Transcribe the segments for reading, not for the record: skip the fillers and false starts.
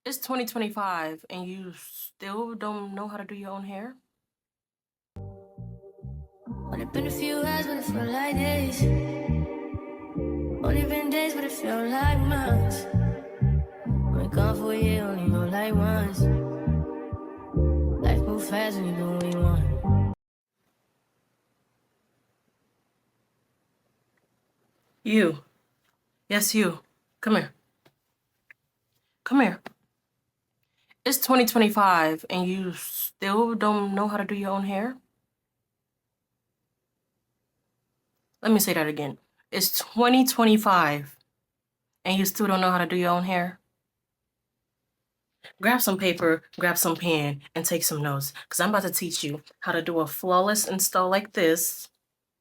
It's 2025 and you still don't know how to do your own hair? Only been a few hours, but it felt like days. Only been days, but it felt like months. Been gone for a year, only go like once. Life move fast when you do what you want. You. Yes, you. Come here. Come here. It's 2025 and you still don't know how to do your own hair? Let me say that again. It's 2025 and you still don't know how to do your own hair? Grab some paper, grab some pen, and take some notes, because I'm about to teach you how to do a flawless install like this,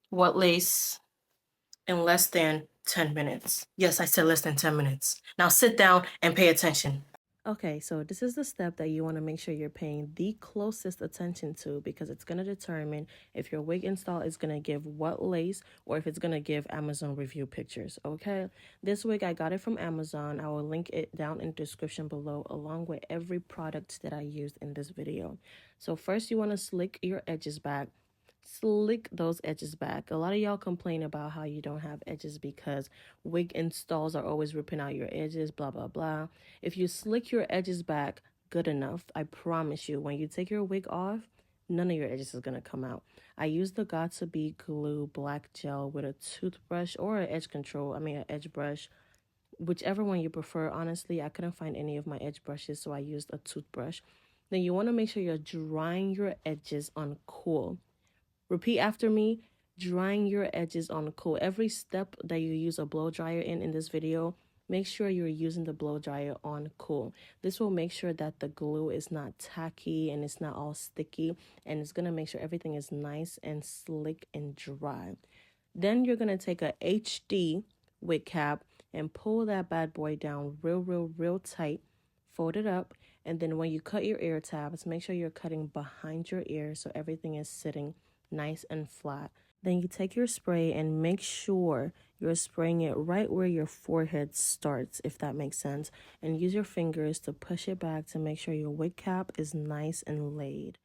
what lace, in less than 10 minutes. Yes, I said less than 10 minutes. Now sit down and pay attention. Okay, so this is the step that you want to make sure you're paying the closest attention to, because it's going to determine if your wig install is going to give what lace or if it's going to give Amazon review pictures, okay? This wig, I got it from Amazon. I will link it down in the description below along with every product that I used in this video. So first you want to slick your edges back. Slick those edges back. A lot of y'all complain about how you don't have edges because wig installs are always ripping out your edges, blah blah blah. If you slick your edges back good enough, I promise you, when you take your wig off, none of your edges is gonna come out. I used the Got2b glue black gel with a toothbrush or an an edge brush, whichever one you prefer. Honestly, I couldn't find any of my edge brushes, so I used a toothbrush. Then you want to make sure you're drying your edges on cool. Repeat after me, drying your edges on cool. Every step that you use a blow dryer in this video, make sure you're using the blow dryer on cool. This will make sure that the glue is not tacky and it's not all sticky, and it's going to make sure everything is nice and slick and dry. Then you're going to take a HD wig cap and pull that bad boy down real tight, fold it up, and then when you cut your ear tabs, make sure you're cutting behind your ear so everything is sitting nice and flat. Then you take your spray and make sure you're spraying it right where your forehead starts, if that makes sense, and use your fingers to push it back to make sure your wig cap is nice and laid.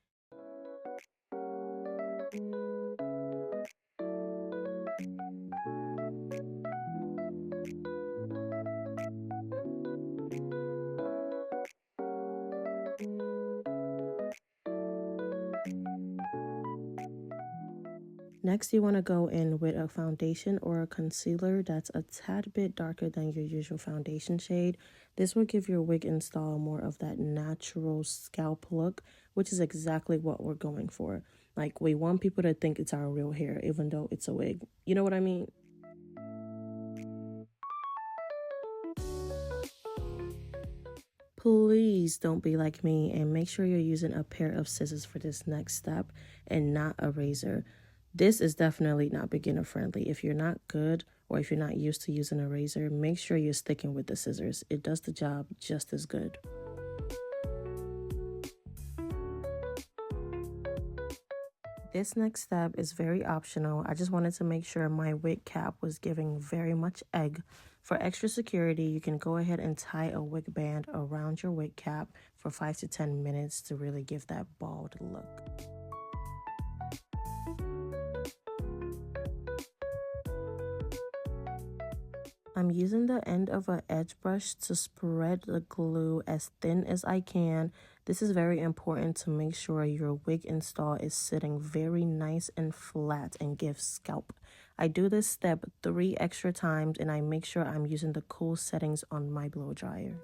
Next, you want to go in with a foundation or a concealer that's a tad bit darker than your usual foundation shade. This will give your wig install more of that natural scalp look, which is exactly what we're going for. Like, we want people to think it's our real hair, even though it's a wig. You know what I mean? Please don't be like me and make sure you're using a pair of scissors for this next step and not a razor. This is definitely not beginner friendly. If you're not good or if you're not used to using a razor, make sure you're sticking with the scissors. It does the job just as good. This next step is very optional. I just wanted to make sure my wig cap was giving very much egg. For extra security, you can go ahead and tie a wig band around your wig cap for 5 to 10 minutes to really give that bald look. I'm using the end of an edge brush to spread the glue as thin as I can. This is very important to make sure your wig install is sitting very nice and flat and gives scalp. I do this step 3 extra times and I make sure I'm using the cool settings on my blow dryer.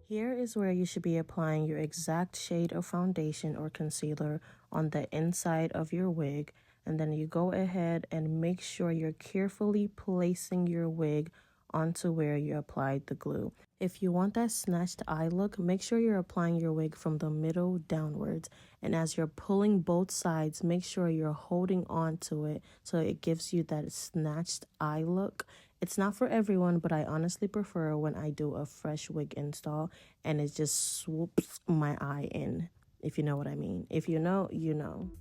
Here is where you should be applying your exact shade of foundation or concealer on the inside of your wig. And then you go ahead and make sure you're carefully placing your wig onto where you applied the glue. If you want that snatched eye look, make sure you're applying your wig from the middle downwards. And as you're pulling both sides, make sure you're holding on to it so it gives you that snatched eye look. It's not for everyone, but I honestly prefer when I do a fresh wig install and it just swoops my eye in, if you know what I mean. If you know, you know.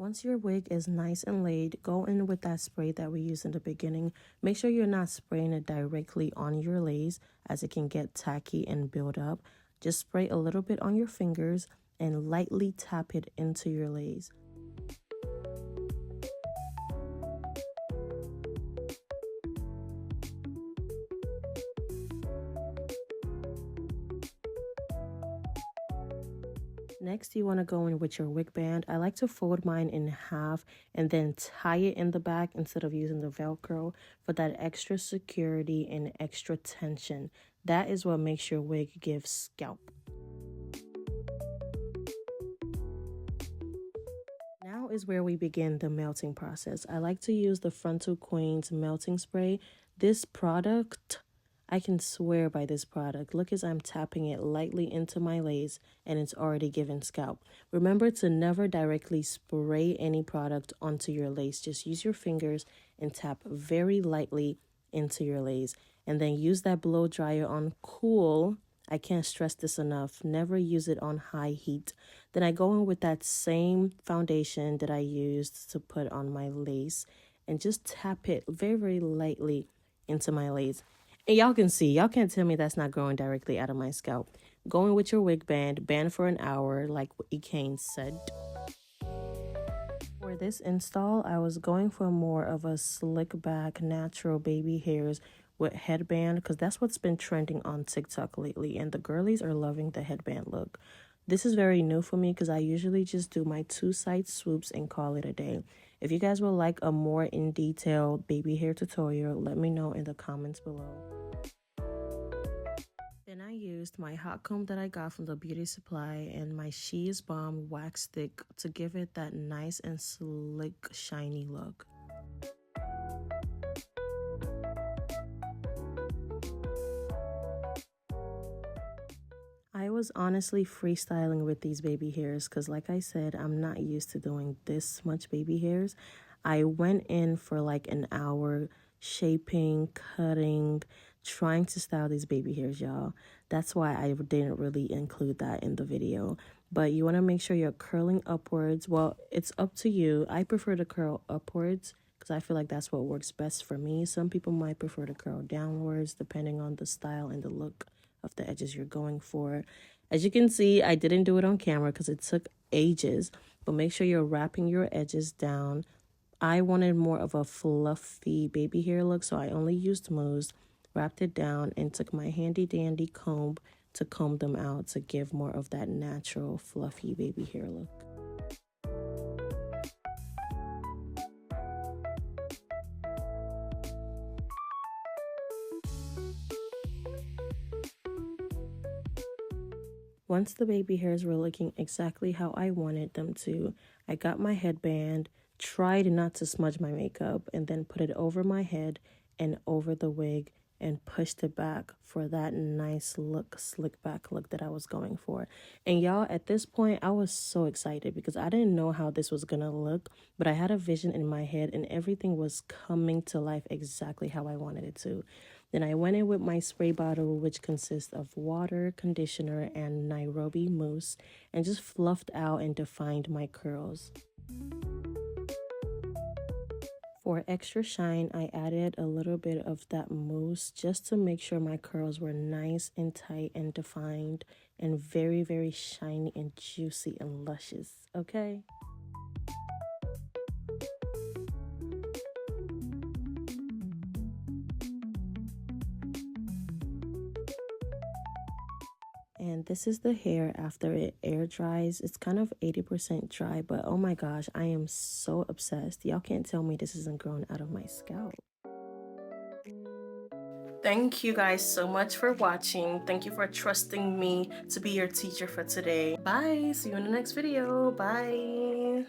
Once your wig is nice and laid, go in with that spray that we used in the beginning. Make sure you're not spraying it directly on your lace as it can get tacky and build up. Just spray a little bit on your fingers and lightly tap it into your lace. Next, you want to go in with your wig band. I like to fold mine in half and then tie it in the back instead of using the Velcro for that extra security and extra tension. That is what makes your wig give scalp. Now is where we begin the melting process. I like to use the Frontal Queen's melting spray. This product, I can swear by this product. Look as I'm tapping it lightly into my lace and it's already given scalp. Remember to never directly spray any product onto your lace. Just use your fingers and tap very lightly into your lace. And then use that blow dryer on cool. I can't stress this enough. Never use it on high heat. Then I go in with that same foundation that I used to put on my lace and just tap it very, very lightly into my lace. And y'all can see, y'all can't tell me that's not growing directly out of my scalp. Going with your wig band, band for an hour, like what Ekane said. For this install, I was going for more of a slick back, natural baby hairs with headband, because that's what's been trending on TikTok lately, and the girlies are loving the headband look. This is very new for me because I usually just do my 2 side swoops and call it a day. If you guys would like a more in detail baby hair tutorial, let me know in the comments below. Then I used my hot comb that I got from the beauty supply and my She's Balm wax stick to give it that nice and slick, shiny look. I was honestly freestyling with these baby hairs because, like I said, I'm not used to doing this much baby hairs. I went in for like an hour shaping, cutting, trying to style these baby hairs, y'all. That's why I didn't really include that in the video. But you want to make sure you're curling upwards. Well, it's up to you. I prefer to curl upwards because I feel like that's what works best for me. Some people might prefer to curl downwards depending on the style and the look of the edges you're going for. As you can see, I didn't do it on camera because it took ages, but make sure you're wrapping your edges down. I wanted more of a fluffy baby hair look, so I only used mousse, wrapped it down, and took my handy dandy comb to comb them out to give more of that natural fluffy baby hair look. Once the baby hairs were looking exactly how I wanted them to, I got my headband, tried not to smudge my makeup, and then put it over my head and over the wig and pushed it back for that nice look, slick back look that I was going for. And y'all, at this point, I was so excited because I didn't know how this was gonna look, but I had a vision in my head and everything was coming to life exactly how I wanted it to. Then I went in with my spray bottle, which consists of water, conditioner, and Nairobi mousse, and just fluffed out and defined my curls. For extra shine, I added a little bit of that mousse just to make sure my curls were nice and tight and defined and very, very shiny and juicy and luscious, okay? And this is the hair after it air dries. It's kind of 80% dry, but oh my gosh, I am so obsessed. Y'all can't tell me this isn't growing out of my scalp. Thank you guys so much for watching. Thank you for trusting me to be your teacher for today. Bye. See you in the next video. Bye.